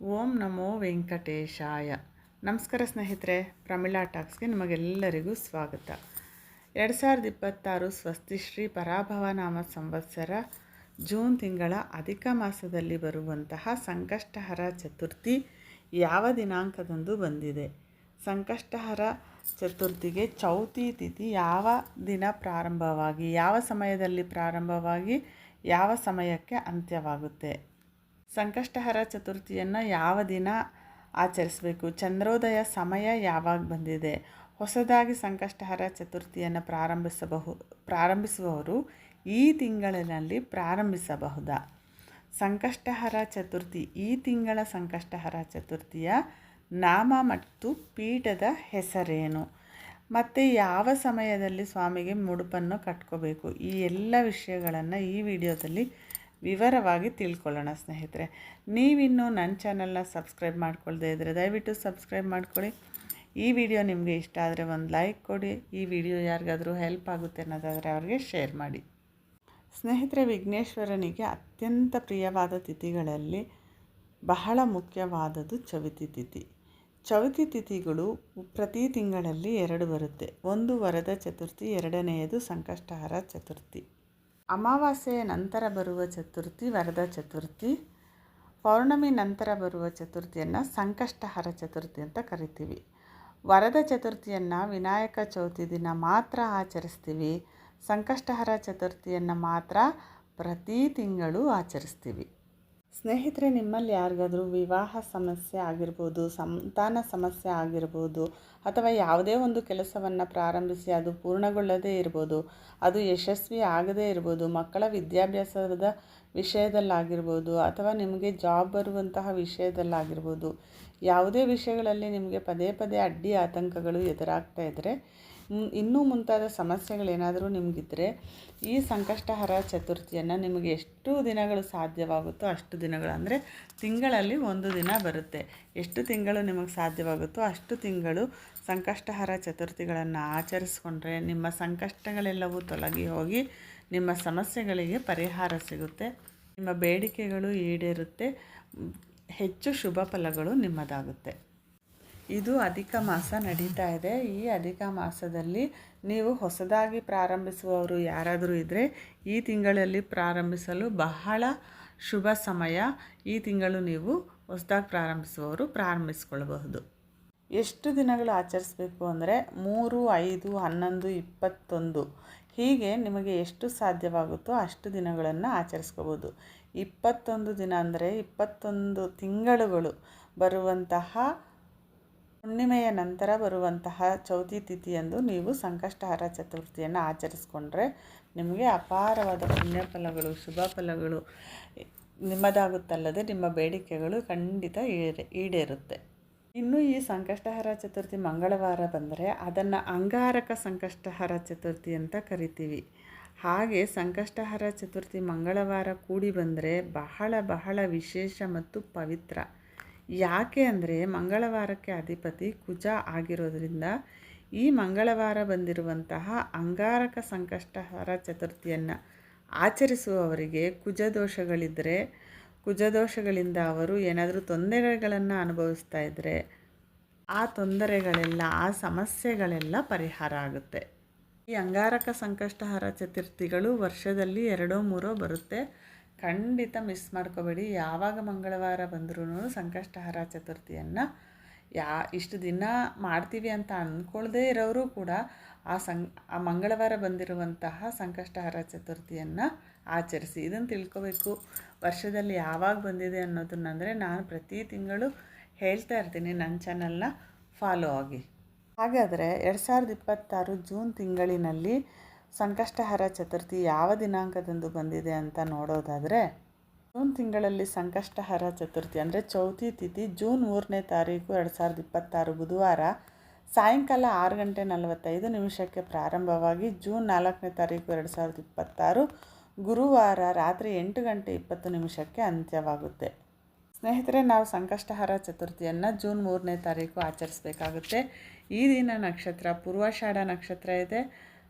ಓಂ ನಮೋ ವೆಂಕಟೇಶಾಯ. ನಮಸ್ಕಾರ ಸ್ನೇಹಿತರೆ, ಪ್ರಮಿಳಾ ಟಾಕ್ಸ್ಗೆ ನಿಮಗೆಲ್ಲರಿಗೂ ಸ್ವಾಗತ. 2026 ಸ್ವಸ್ತಿಶ್ರೀ ಪರಾಭವ ನಾಮ ಸಂವತ್ಸರ ಜೂನ್ ತಿಂಗಳ ಅಧಿಕ ಮಾಸದಲ್ಲಿ ಬರುವಂತಹ ಸಂಕಷ್ಟಹರ ಚತುರ್ಥಿ ಯಾವ ದಿನಾಂಕದಂದು ಬಂದಿದೆ? ಸಂಕಷ್ಟಹರ ಚತುರ್ಥಿಗೆ ಚೌತಿ ತಿಥಿ ಯಾವ ದಿನ ಪ್ರಾರಂಭವಾಗಿ, ಯಾವ ಸಮಯದಲ್ಲಿ ಪ್ರಾರಂಭವಾಗಿ, ಯಾವ ಸಮಯಕ್ಕೆ ಅಂತ್ಯವಾಗುತ್ತೆ? ಸಂಕಷ್ಟಹರ ಚತುರ್ಥಿಯನ್ನು ಯಾವ ದಿನ ಆಚರಿಸಬೇಕು? ಚಂದ್ರೋದಯ ಸಮಯ ಯಾವಾಗ ಬಂದಿದೆ? ಹೊಸದಾಗಿ ಸಂಕಷ್ಟಹರ ಚತುರ್ಥಿಯನ್ನು ಪ್ರಾರಂಭಿಸುವವರು ಈ ತಿಂಗಳಿನಲ್ಲಿ ಪ್ರಾರಂಭಿಸಬಹುದಾ? ಸಂಕಷ್ಟಹರ ಚತುರ್ಥಿ, ಈ ತಿಂಗಳ ಸಂಕಷ್ಟಹರ ಚತುರ್ಥಿಯ ನಾಮ ಮತ್ತು ಪೀಠದ ಹೆಸರೇನು? ಮತ್ತು ಯಾವ ಸಮಯದಲ್ಲಿ ಸ್ವಾಮಿಗೆ ಮುಡುಪನ್ನು ಕಟ್ಕೋಬೇಕು? ಈ ಎಲ್ಲ ವಿಷಯಗಳನ್ನು ಈ ವಿಡಿಯೋದಲ್ಲಿ ವಿವರವಾಗಿ ತಿಳ್ಕೊಳ್ಳೋಣ ಸ್ನೇಹಿತರೆ. ನೀವಿನ್ನೂ ನನ್ನ ಚಾನಲ್ನ ಸಬ್ಸ್ಕ್ರೈಬ್ ಮಾಡ್ಕೊಳ್ದೇ ಇದ್ದರೆ ದಯವಿಟ್ಟು ಸಬ್ಸ್ಕ್ರೈಬ್ ಮಾಡ್ಕೊಳ್ಳಿ. ಈ ವಿಡಿಯೋ ನಿಮಗೆ ಇಷ್ಟ ಆದರೆ ಒಂದು ಲೈಕ್ ಕೊಡಿ. ಈ ವಿಡಿಯೋ ಯಾರಿಗಾದರೂ ಹೆಲ್ಪ್ ಆಗುತ್ತೆ ಅನ್ನೋದಾದರೆ ಅವ್ರಿಗೆ ಶೇರ್ ಮಾಡಿ. ಸ್ನೇಹಿತರೆ, ವಿಘ್ನೇಶ್ವರನಿಗೆ ಅತ್ಯಂತ ಪ್ರಿಯವಾದ ತಿಥಿಗಳಲ್ಲಿ ಬಹಳ ಮುಖ್ಯವಾದದ್ದು ಚವಿತಿ ತಿಥಿ. ಚವಿತಿ ತಿಥಿಗಳು ಪ್ರತಿ ತಿಂಗಳಲ್ಲಿ 2 ಬರುತ್ತೆ. ಒಂದು ವರದ ಚತುರ್ಥಿ, ಎರಡನೆಯದು ಸಂಕಷ್ಟಹರ ಚತುರ್ಥಿ. ಅಮಾವಾಸ್ಯೆಯ ನಂತರ ಬರುವ ಚತುರ್ಥಿ ವರದ ಚತುರ್ಥಿ. ಪೌರ್ಣಮಿ ನಂತರ ಬರುವ ಚತುರ್ಥಿಯನ್ನು ಸಂಕಷ್ಟಹರ ಚತುರ್ಥಿ ಅಂತ ಕರಿತೀವಿ. ವರದ ಚತುರ್ಥಿಯನ್ನು ವಿನಾಯಕ ಚೌತಿ ದಿನ ಮಾತ್ರ ಆಚರಿಸ್ತೀವಿ. ಸಂಕಷ್ಟಹರ ಚತುರ್ಥಿಯನ್ನು ಮಾತ್ರ ಪ್ರತಿ ತಿಂಗಳು ಆಚರಿಸ್ತೀವಿ. ಸ್ನೇಹಿತರೆ, ನಿಮ್ಮಲ್ಲಿ ಯಾರಿಗಾದರೂ ವಿವಾಹ ಸಮಸ್ಯೆ ಆಗಿರ್ಬೋದು, ಸಂತಾನ ಸಮಸ್ಯೆ ಆಗಿರ್ಬೋದು, ಅಥವಾ ಯಾವುದೇ ಒಂದು ಕೆಲಸವನ್ನು ಪ್ರಾರಂಭಿಸಿ ಅದು ಪೂರ್ಣಗೊಳ್ಳದೇ ಇರ್ಬೋದು, ಅದು ಯಶಸ್ವಿ ಆಗದೇ ಇರ್ಬೋದು, ಮಕ್ಕಳ ವಿದ್ಯಾಭ್ಯಾಸದ ವಿಷಯದಲ್ಲಾಗಿರ್ಬೋದು, ಅಥವಾ ನಿಮಗೆ ಜಾಬ್ ಬರುವಂತಹ ವಿಷಯದಲ್ಲಾಗಿರ್ಬೋದು, ಯಾವುದೇ ವಿಷಯಗಳಲ್ಲಿ ನಿಮಗೆ ಪದೇ ಪದೇ ಅಡ್ಡಿ ಆತಂಕಗಳು ಎದುರಾಗ್ತಾ ಇದ್ದರೆ, ಇನ್ನೂ ಮುಂತಾದ ಸಮಸ್ಯೆಗಳೇನಾದರೂ ನಿಮಗಿದ್ದರೆ ಈ ಸಂಕಷ್ಟಹರ ಚತುರ್ಥಿಯನ್ನು ನಿಮಗೆ ಎಷ್ಟು ದಿನಗಳು ಸಾಧ್ಯವಾಗುತ್ತೋ ಅಷ್ಟು ದಿನಗಳು, ಅಂದರೆ ತಿಂಗಳಲ್ಲಿ ಒಂದು ದಿನ ಬರುತ್ತೆ, ಎಷ್ಟು ತಿಂಗಳು ನಿಮಗೆ ಸಾಧ್ಯವಾಗುತ್ತೋ ಅಷ್ಟು ತಿಂಗಳು ಸಂಕಷ್ಟಹರ ಚತುರ್ಥಿಗಳನ್ನು ಆಚರಿಸ್ಕೊಂಡ್ರೆ ನಿಮ್ಮ ಸಂಕಷ್ಟಗಳೆಲ್ಲವೂ ತೊಲಗಿ ಹೋಗಿ ನಿಮ್ಮ ಸಮಸ್ಯೆಗಳಿಗೆ ಪರಿಹಾರ ಸಿಗುತ್ತೆ, ನಿಮ್ಮ ಬೇಡಿಕೆಗಳು ಈಡೇರುತ್ತೆ, ಹೆಚ್ಚು ಶುಭ ಫಲಗಳು ನಿಮ್ಮದಾಗುತ್ತೆ. ಇದು ಅಧಿಕ ಮಾಸ ನಡೀತಾ ಇದೆ. ಈ ಅಧಿಕ ಮಾಸದಲ್ಲಿ ನೀವು ಹೊಸದಾಗಿ ಪ್ರಾರಂಭಿಸುವವರು ಯಾರಾದರೂ ಇದ್ದರೆ ಈ ತಿಂಗಳಲ್ಲಿ ಪ್ರಾರಂಭಿಸಲು ಬಹಳ ಶುಭ ಸಮಯ. ಈ ತಿಂಗಳು ನೀವು ಹೊಸದಾಗಿ ಪ್ರಾರಂಭಿಸುವವರು ಪ್ರಾರಂಭಿಸ್ಕೊಳ್ಬಹುದು. ಎಷ್ಟು ದಿನಗಳು ಆಚರಿಸಬೇಕು ಅಂದರೆ 3, 5, 11, 21 ಹೀಗೆ ನಿಮಗೆ ಎಷ್ಟು ಸಾಧ್ಯವಾಗುತ್ತೋ ಅಷ್ಟು ದಿನಗಳನ್ನು ಆಚರಿಸ್ಕೋಬೋದು. 21 ದಿನ ಅಂದರೆ 21 ತಿಂಗಳುಗಳು ಬರುವಂತಹ ಹುಣ್ಣಿಮೆಯ ನಂತರ ಬರುವಂತಹ ಚೌತಿ ತಿಥಿಯಂದು ನೀವು ಸಂಕಷ್ಟಹರ ಚತುರ್ಥಿಯನ್ನು ಆಚರಿಸ್ಕೊಂಡ್ರೆ ನಿಮಗೆ ಅಪಾರವಾದ ಪುಣ್ಯ ಫಲಗಳು, ಶುಭ ಫಲಗಳು ನಿಮ್ಮದಾಗುತ್ತಲ್ಲದೆ ನಿಮ್ಮ ಬೇಡಿಕೆಗಳು ಖಂಡಿತ ಈಡೇರುತ್ತೆ. ಇನ್ನು ಈ ಸಂಕಷ್ಟಹರ ಚತುರ್ಥಿ ಮಂಗಳವಾರ ಬಂದರೆ ಅದನ್ನು ಅಂಗಾರಕ ಸಂಕಷ್ಟಹರ ಚತುರ್ಥಿ ಅಂತ ಕರಿತೀವಿ. ಹಾಗೆ ಸಂಕಷ್ಟಹರ ಚತುರ್ಥಿ ಮಂಗಳವಾರ ಕೂಡಿ ಬಂದರೆ ಬಹಳ ಬಹಳ ವಿಶೇಷ ಮತ್ತು ಪವಿತ್ರ. ಯಾಕೆ ಅಂದರೆ ಮಂಗಳವಾರಕ್ಕೆ ಅಧಿಪತಿ ಕುಜ ಆಗಿರೋದ್ರಿಂದ ಈ ಮಂಗಳವಾರ ಬಂದಿರುವಂತಹ ಅಂಗಾರಕ ಸಂಕಷ್ಟಹರ ಚತುರ್ಥಿಯನ್ನು ಆಚರಿಸುವವರಿಗೆ ಕುಜದೋಷಗಳಿದ್ದರೆ, ಕುಜದೋಷಗಳಿಂದ ಅವರು ಏನಾದರೂ ತೊಂದರೆಗಳನ್ನು ಅನುಭವಿಸ್ತಾ ಇದ್ದರೆ ಆ ತೊಂದರೆಗಳೆಲ್ಲ, ಆ ಸಮಸ್ಯೆಗಳೆಲ್ಲ ಪರಿಹಾರ ಆಗುತ್ತೆ. ಈ ಅಂಗಾರಕ ಸಂಕಷ್ಟಹರ ಚತುರ್ಥಿಗಳು ವರ್ಷದಲ್ಲಿ 2-3 ಬರುತ್ತೆ. ಖಂಡಿತ ಮಿಸ್ ಮಾಡ್ಕೋಬೇಡಿ. ಯಾವಾಗ ಮಂಗಳವಾರ ಬಂದ್ರೂ ಸಂಕಷ್ಟಹರ ಚತುರ್ಥಿಯನ್ನು ಇಷ್ಟು ದಿನ ಮಾಡ್ತೀವಿ ಅಂತ ಅಂದ್ಕೊಳ್ಳದೇ ಇರೋರು ಕೂಡ ಆ ಮಂಗಳವಾರ ಬಂದಿರುವಂತಹ ಸಂಕಷ್ಟಹರ ಚತುರ್ಥಿಯನ್ನು ಆಚರಿಸಿ. ಇದನ್ನು ತಿಳ್ಕೋಬೇಕು ವರ್ಷದಲ್ಲಿ ಯಾವಾಗ ಬಂದಿದೆ ಅನ್ನೋದನ್ನಂದರೆ ನಾನು ಪ್ರತಿ ತಿಂಗಳು ಹೇಳ್ತಾ ಇರ್ತೀನಿ. ನನ್ನ ಚಾನಲ್ನ ಫಾಲೋ ಆಗಿ. ಹಾಗಾದರೆ 2026 ಜೂನ್ ತಿಂಗಳಿನಲ್ಲಿ ಸಂಕಷ್ಟಹರ ಚತುರ್ಥಿ ಯಾವ ದಿನಾಂಕದಂದು ಬಂದಿದೆ ಅಂತ ನೋಡೋದಾದರೆ, ಜೂನ್ ತಿಂಗಳಲ್ಲಿ ಸಂಕಷ್ಟಹರ ಚತುರ್ಥಿ ಅಂದರೆ ಚೌತಿ ತಿಥಿ ಜೂನ್ 3ನೇ ತಾರೀಕು 2026 ಬುಧವಾರ ಸಾಯಂಕಾಲ 6:45 ಪ್ರಾರಂಭವಾಗಿ ಜೂನ್ 4ನೇ ತಾರೀಕು 2026 ಗುರುವಾರ ರಾತ್ರಿ 8:20 ಅಂತ್ಯವಾಗುತ್ತೆ. ಸ್ನೇಹಿತರೆ, ನಾವು ಸಂಕಷ್ಟಹರ ಚತುರ್ಥಿಯನ್ನು ಜೂನ್ 3ನೇ ತಾರೀಕು ಆಚರಿಸಬೇಕಾಗುತ್ತೆ. ಈ ದಿನ ನಕ್ಷತ್ರ ಪೂರ್ವಾಷಾಢ ನಕ್ಷತ್ರ ಇದೆ.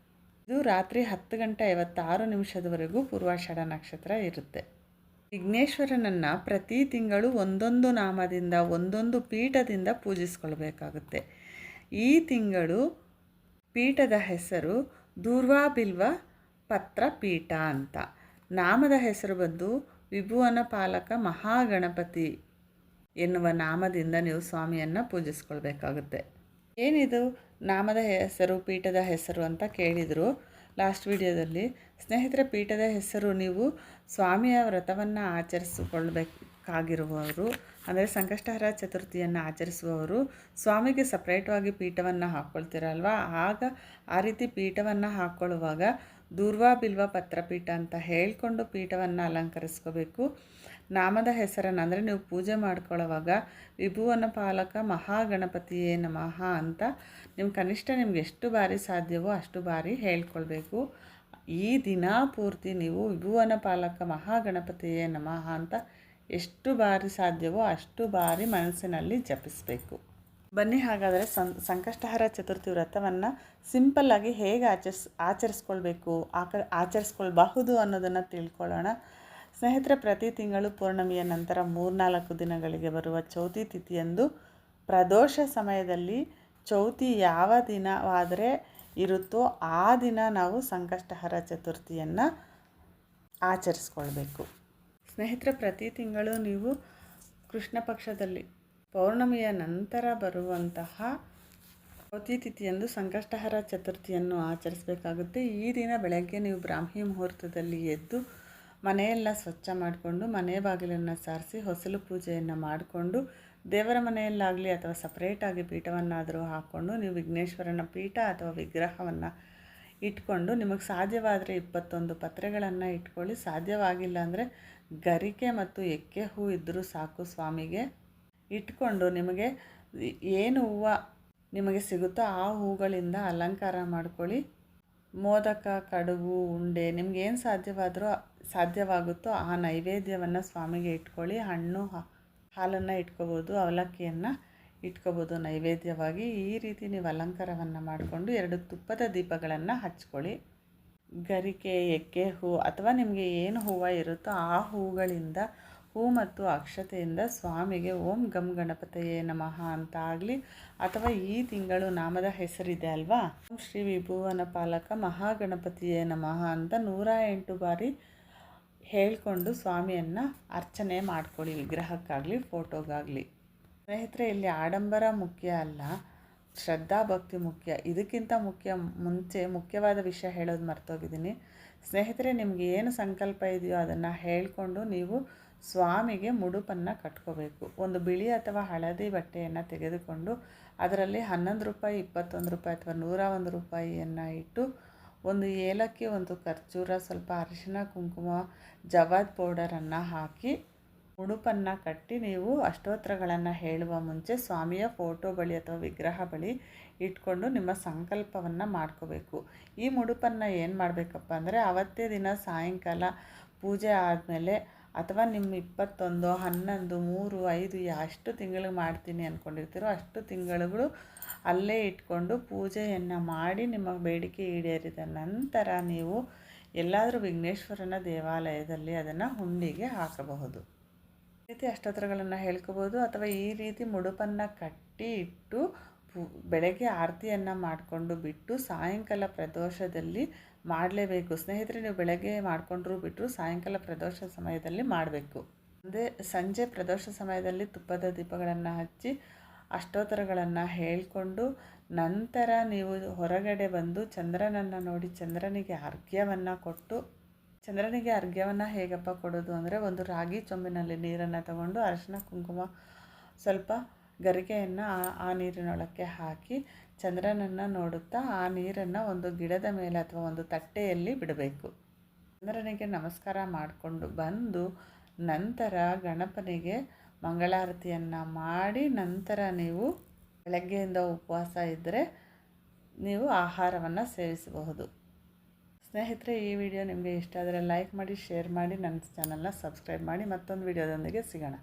ಇದು ರಾತ್ರಿ 10:56 ಪೂರ್ವಾಷಾಢ ನಕ್ಷತ್ರ ಇರುತ್ತೆ. ವಿಘ್ನೇಶ್ವರನನ್ನು ಪ್ರತಿ ತಿಂಗಳು ಒಂದೊಂದು ನಾಮದಿಂದ ಒಂದೊಂದು ಪೀಠದಿಂದ ಪೂಜಿಸ್ಕೊಳ್ಬೇಕಾಗುತ್ತೆ. ಈ ತಿಂಗಳು ಪೀಠದ ಹೆಸರು ದೂರ್ವಾ ಬಿಲ್ವ ಪತ್ರ ಪೀಠ ಅಂತ. ನಾಮದ ಹೆಸರು ಬಂದು ವಿಭುವನ ಪಾಲಕ ಮಹಾಗಣಪತಿ ಎನ್ನುವ ನಾಮದಿಂದ ನೀವು ಸ್ವಾಮಿಯನ್ನು ಪೂಜಿಸ್ಕೊಳ್ಬೇಕಾಗುತ್ತೆ. ಏನಿದು ನಾಮದ ಹೆಸರು ಪೀಠದ ಹೆಸರು ಅಂತ ಕೇಳಿದರು ಲಾಸ್ಟ್ ವಿಡಿಯೋದಲ್ಲಿ. ಸ್ನೇಹಿತರೆ, ಪೀಠದ ಹೆಸರು ನೀವು ಸ್ವಾಮಿಯ ವ್ರತವನ್ನು ಆಚರಿಸಿಕೊಳ್ಬೇಕಾಗಿರುವವರು, ಅಂದರೆ ಸಂಕಷ್ಟಹರ ಚತುರ್ಥಿಯನ್ನು ಆಚರಿಸುವವರು ಸ್ವಾಮಿಗೆ ಸಪ್ರೇಟವಾಗಿ ಪೀಠವನ್ನು ಹಾಕ್ಕೊಳ್ತೀರಲ್ವ, ಆಗ ಆ ರೀತಿ ಪೀಠವನ್ನು ಹಾಕ್ಕೊಳ್ಳುವಾಗ ದೂರ್ವಾ ಬಿಲ್ವ ಪತ್ರಪೀಠ ಅಂತ ಹೇಳಿಕೊಂಡು ಪೀಠವನ್ನು ಅಲಂಕರಿಸ್ಕೋಬೇಕು. ನಾಮದ ಹೆಸರನ್ನು ಅಂದರೆ ನೀವು ಪೂಜೆ ಮಾಡ್ಕೊಳ್ಳೋವಾಗ ವಿಭುವನ ಪಾಲಕ ಮಹಾಗಣಪತಿಯೇ ನಮಃ ಅಂತ ಕನಿಷ್ಠ ನಿಮ್ಗೆ ಎಷ್ಟು ಬಾರಿ ಸಾಧ್ಯವೋ ಅಷ್ಟು ಬಾರಿ ಹೇಳ್ಕೊಳ್ಬೇಕು. ಈ ದಿನ ಪೂರ್ತಿ ನೀವು ವಿಭುವನ ಪಾಲಕ ಮಹಾಗಣಪತಿಯೇ ನಮಃ ಅಂತ ಎಷ್ಟು ಬಾರಿ ಸಾಧ್ಯವೋ ಅಷ್ಟು ಬಾರಿ ಮನಸ್ಸಿನಲ್ಲಿ ಜಪಿಸಬೇಕು. ಬನ್ನಿ ಹಾಗಾದರೆ ಸಂಕಷ್ಟಹರ ಚತುರ್ಥಿ ವ್ರತವನ್ನು ಸಿಂಪಲ್ಲಾಗಿ ಹೇಗೆ ಆಚರಿಸ್ಕೊಳ್ಬಹುದು ಅನ್ನೋದನ್ನು ತಿಳ್ಕೊಳ್ಳೋಣ. ಸ್ನೇಹಿತರೆ, ಪ್ರತಿ ತಿಂಗಳು ಪೌರ್ಣಮಿಯ ನಂತರ 3-4 ದಿನಗಳಿಗೆ ಬರುವ ಚೌತಿ ತಿಥಿಯಂದು ಪ್ರದೋಷ ಸಮಯದಲ್ಲಿ ಚೌತಿ ಯಾವ ದಿನವಾದರೆ ಇರುತ್ತೋ ಆ ದಿನ ನಾವು ಸಂಕಷ್ಟಹರ ಚತುರ್ಥಿಯನ್ನು ಆಚರಿಸ್ಕೊಳ್ಬೇಕು. ಸ್ನೇಹಿತರೆ, ಪ್ರತಿ ತಿಂಗಳು ನೀವು ಕೃಷ್ಣ ಪಕ್ಷದಲ್ಲಿ ಪೌರ್ಣಮಿಯ ನಂತರ ಬರುವಂತಹ ಚೌತಿ ತಿಥಿಯಂದು ಸಂಕಷ್ಟಹರ ಚತುರ್ಥಿಯನ್ನು ಆಚರಿಸಬೇಕಾಗುತ್ತೆ. ಈ ದಿನ ಬೆಳಗ್ಗೆ ನೀವು ಬ್ರಾಹ್ಮಿ ಮುಹೂರ್ತದಲ್ಲಿ ಎದ್ದು ಮನೆಯೆಲ್ಲ ಸ್ವಚ್ಛ ಮಾಡಿಕೊಂಡು ಮನೆ ಬಾಗಿಲನ್ನು ಸಾರಿಸಿ ಹೊಸಲು ಪೂಜೆಯನ್ನು ಮಾಡಿಕೊಂಡು ದೇವರ ಮನೆಯಲ್ಲಾಗಲಿ ಅಥವಾ ಸಪ್ರೇಟಾಗಿ ಪೀಠವನ್ನಾದರೂ ಹಾಕ್ಕೊಂಡು ನೀವು ವಿಘ್ನೇಶ್ವರನ ಪೀಠ ಅಥವಾ ವಿಗ್ರಹವನ್ನು ಇಟ್ಕೊಂಡು ನಿಮಗೆ ಸಾಧ್ಯವಾದರೆ 21 ಪತ್ರೆಗಳನ್ನು ಇಟ್ಕೊಳ್ಳಿ. ಸಾಧ್ಯವಾಗಿಲ್ಲ ಅಂದರೆ ಗರಿಕೆ ಮತ್ತು ಎಕ್ಕೆ ಹೂ ಇದ್ದರೂ ಸಾಕು. ಸ್ವಾಮಿಗೆ ಇಟ್ಕೊಂಡು ನಿಮಗೆ ಏನು ಹೂವು ನಿಮಗೆ ಸಿಗುತ್ತೋ ಆ ಹೂಗಳಿಂದ ಅಲಂಕಾರ ಮಾಡ್ಕೊಳ್ಳಿ. ಮೋದಕ, ಕಡುಬು, ಉಂಡೆ ನಿಮಗೇನು ಸಾಧ್ಯವಾಗುತ್ತೋ ಆ ನೈವೇದ್ಯವನ್ನು ಸ್ವಾಮಿಗೆ ಇಟ್ಕೊಳ್ಳಿ. ಹಣ್ಣು ಹಾಲನ್ನು ಇಟ್ಕೋಬೋದು, ಅವಲಕ್ಕಿಯನ್ನು ಇಟ್ಕೋಬೋದು ನೈವೇದ್ಯವಾಗಿ. ಈ ರೀತಿ ನೀವು ಅಲಂಕಾರವನ್ನು ಮಾಡಿಕೊಂಡು 2 ತುಪ್ಪದ ದೀಪಗಳನ್ನು ಹಚ್ಕೊಳ್ಳಿ. ಗರಿಕೆ, ಎಕ್ಕೆ ಹೂ ಅಥವಾ ನಿಮಗೆ ಏನು ಹೂವು ಇರುತ್ತೋ ಆ ಹೂಗಳಿಂದ ಹೂ ಮತ್ತು ಅಕ್ಷತೆಯಿಂದ ಸ್ವಾಮಿಗೆ ಓಂ ಗಂ ಗಣಪತಿಯೇ ನಮಃ ಅಂತ ಆಗಲಿ ಅಥವಾ ಈ ತಿಂಗಳು ನಾಮದ ಹೆಸರಿದೆ ಅಲ್ವಾ, ಓಂ ಶ್ರೀ ವಿಭುವನ ಪಾಲಕ ಮಹಾಗಣಪತಿಯೇ ನಮಃ ಅಂತ 108 ಬಾರಿ ಹೇಳಿಕೊಂಡು ಸ್ವಾಮಿಯನ್ನು ಅರ್ಚನೆ ಮಾಡ್ಕೊಳ್ಳಿ, ವಿಗ್ರಹಕ್ಕಾಗಲಿ ಫೋಟೋಗಾಗಲಿ. ಸ್ನೇಹಿತರೆ, ಇಲ್ಲಿ ಆಡಂಬರ ಮುಖ್ಯ ಅಲ್ಲ, ಶ್ರದ್ಧಾ ಭಕ್ತಿ ಮುಖ್ಯ. ಇದಕ್ಕಿಂತ ಮುಖ್ಯವಾದ ವಿಷಯ ಹೇಳೋದು ಮರ್ತೋಗಿದ್ದೀನಿ. ಸ್ನೇಹಿತರೆ, ನಿಮಗೆ ಏನು ಸಂಕಲ್ಪ ಇದೆಯೋ ಅದನ್ನು ಹೇಳಿಕೊಂಡು ನೀವು ಸ್ವಾಮಿಗೆ ಮುಡುಪನ್ನು ಕಟ್ಕೋಬೇಕು. ಒಂದು ಬಿಳಿ ಅಥವಾ ಹಳದಿ ಬಟ್ಟೆಯನ್ನು ತೆಗೆದುಕೊಂಡು ಅದರಲ್ಲಿ 11 ರೂಪಾಯಿ, 21 ರೂಪಾಯಿ ಅಥವಾ 101 ರೂಪಾಯಿಯನ್ನು ಇಟ್ಟು ಒಂದು ಏಲಕ್ಕಿ, ಒಂದು ಖರ್ಜೂರ, ಸ್ವಲ್ಪ ಅರಿಶಿನ, ಕುಂಕುಮ, ಜವಾದ್ ಪೌಡರನ್ನು ಹಾಕಿ ಮುಡುಪನ್ನು ಕಟ್ಟಿ ನೀವು ಅಷ್ಟೋತ್ತರಗಳನ್ನು ಹೇಳುವ ಮುಂಚೆ ಸ್ವಾಮಿಯ ಫೋಟೋ ಬಳಿ ಅಥವಾ ವಿಗ್ರಹ ಬಳಿ ಇಟ್ಕೊಂಡು ನಿಮ್ಮ ಸಂಕಲ್ಪವನ್ನು ಮಾಡ್ಕೋಬೇಕು. ಈ ಮುಡುಪನ್ನು ಏನು ಮಾಡಬೇಕಪ್ಪ ಅಂದರೆ ಅವತ್ತೇ ದಿನ ಸಾಯಂಕಾಲ ಪೂಜೆ ಆದಮೇಲೆ ಅಥವಾ ನಿಮ್ಮ 21, 11, 3, 5 ಎಷ್ಟು ತಿಂಗಳಿಗೆ ಮಾಡ್ತೀನಿ ಅಂದ್ಕೊಂಡಿರ್ತೀರೋ ಅಷ್ಟು ತಿಂಗಳುಗಳು ಅಲ್ಲೇ ಇಟ್ಕೊಂಡು ಪೂಜೆಯನ್ನು ಮಾಡಿ ನಿಮ್ಮ ಬೇಡಿಕೆ ಈಡೇರಿದ ನಂತರ ನೀವು ಎಲ್ಲಾದರೂ ವಿಘ್ನೇಶ್ವರನ ದೇವಾಲಯದಲ್ಲಿ ಅದನ್ನು ಹುಂಡಿಗೆ ಹಾಕಬಹುದು. ಈ ರೀತಿ ಅಷ್ಟೋತ್ತರಗಳನ್ನು ಹೇಳ್ಕೋಬೋದು ಅಥವಾ ಈ ರೀತಿ ಮುಡುಪನ್ನು ಕಟ್ಟಿ ಇಟ್ಟು ಬೆಳಗ್ಗೆ ಆರತಿಯನ್ನು ಮಾಡಿಕೊಂಡು ಬಿಟ್ಟು ಸಾಯಂಕಾಲ ಪ್ರದೋಷದಲ್ಲಿ ಮಾಡಲೇಬೇಕು. ಸ್ನೇಹಿತರೆ, ನೀವು ಬೆಳಗ್ಗೆ ಮಾಡಿಕೊಂಡ್ರೂ ಬಿಟ್ಟರು ಸಾಯಂಕಾಲ ಪ್ರದೋಷ ಸಮಯದಲ್ಲಿ ಮಾಡಬೇಕು. ಸಂಜೆ ಪ್ರದೋಷ ಸಮಯದಲ್ಲಿ ತುಪ್ಪದ ದೀಪಗಳನ್ನು ಹಚ್ಚಿ ಅಷ್ಟೋತ್ತರಗಳನ್ನು ಹೇಳಿಕೊಂಡು ನಂತರ ನೀವು ಹೊರಗಡೆ ಬಂದು ಚಂದ್ರನನ್ನು ನೋಡಿ ಚಂದ್ರನಿಗೆ ಅರ್ಘ್ಯವನ್ನು ಕೊಟ್ಟು, ಚಂದ್ರನಿಗೆ ಅರ್ಘ್ಯವನ್ನು ಹೇಗಪ್ಪ ಕೊಡೋದು ಅಂದರೆ ಒಂದು ರಾಗಿ ಚೊಂಬಿನಲ್ಲಿ ನೀರನ್ನು ತಗೊಂಡು ಅರಿಶಿನ, ಕುಂಕುಮ, ಸ್ವಲ್ಪ ಗರಿಕೆಯನ್ನು ಆ ನೀರಿನೊಳಕ್ಕೆ ಹಾಕಿ ಚಂದ್ರನನ್ನು ನೋಡುತ್ತಾ ಆ ನೀರನ್ನು ಒಂದು ಗಿಡದ ಮೇಲೆ ಅಥವಾ ಒಂದು ತಟ್ಟೆಯಲ್ಲಿ ಬಿಡಬೇಕು. ಚಂದ್ರನಿಗೆ ನಮಸ್ಕಾರ ಮಾಡಿಕೊಂಡು ಬಂದು ನಂತರ ಗಣಪನಿಗೆ ಮಂಗಳಾರತಿಯನ್ನು ಮಾಡಿ ನಂತರ ನೀವು ಬೆಳಗ್ಗೆಯಿಂದ ಉಪವಾಸ ಇದ್ದರೆ ನೀವು ಆಹಾರವನ್ನು ಸೇವಿಸಬಹುದು. ಸ್ನೇಹಿತರೆ, ಈ ವಿಡಿಯೋ ನಿಮಗೆ ಇಷ್ಟ ಆದರೆ ಲೈಕ್ ಮಾಡಿ, ಶೇರ್ ಮಾಡಿ, ನನ್ನ ಚಾನಲ್ನ ಸಬ್ಸ್ಕ್ರೈಬ್ ಮಾಡಿ. ಮತ್ತೊಂದು ವಿಡಿಯೋದೊಂದಿಗೆ ಸಿಗೋಣ.